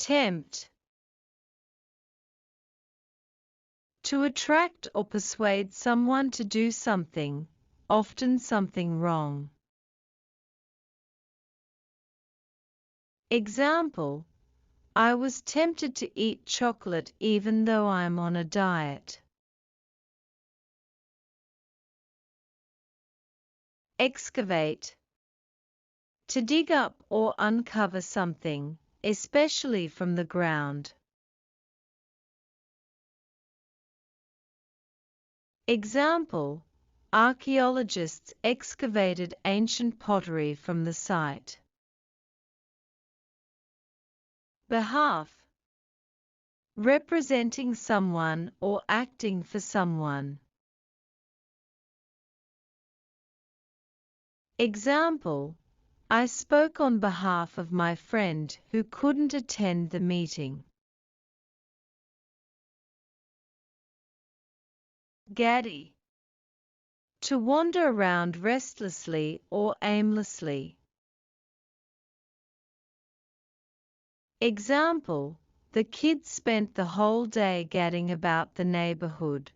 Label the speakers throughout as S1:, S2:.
S1: Tempt. To attract or persuade someone to do something, often something wrong. Example: I was tempted to eat chocolate even though I'm on a diet. Excavate. To dig up or uncover something, especially from the ground. Example: archaeologists excavated ancient pottery from the site. Behalf. Representing someone or acting for someone. Example: I spoke on behalf of my friend who couldn't attend the meeting. Gaddy. To wander around restlessly or aimlessly. Example: the kids spent the whole day gadding about the neighborhood.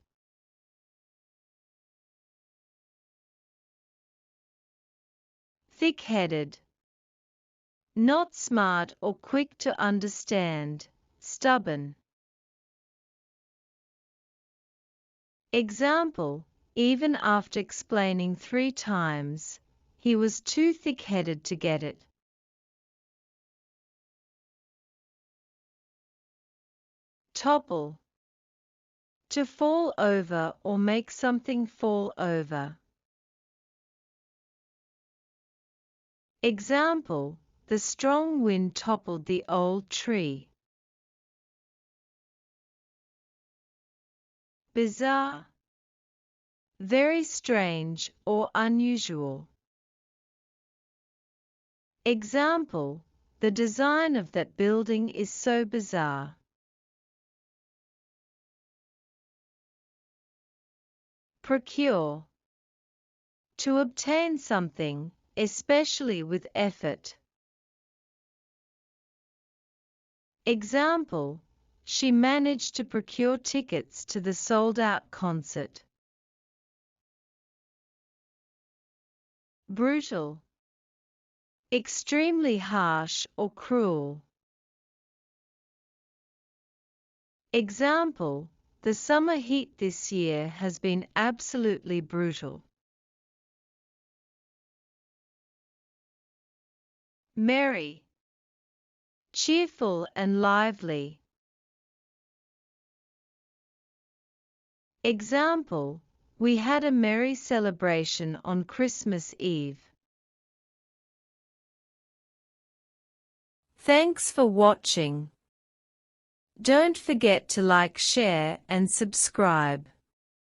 S1: Thick-headed. Not smart or quick to understand, stubborn. Example: even after explaining 3 times, he was too thick-headed to get it. Topple. To fall over or make something fall over. Example: the strong wind toppled the old tree. Bizarre. Very strange or unusual. Example: the design of that building is so bizarre. Procure. To obtain something, especially with effort. Example: she managed to procure tickets to the sold-out concert. Brutal. Extremely harsh or cruel. Example: the summer heat this year has been absolutely brutal. Merry. Cheerful and lively. Example: we had a merry celebration on Christmas Eve. Thanks for watching. Don't forget to like, share, and subscribe.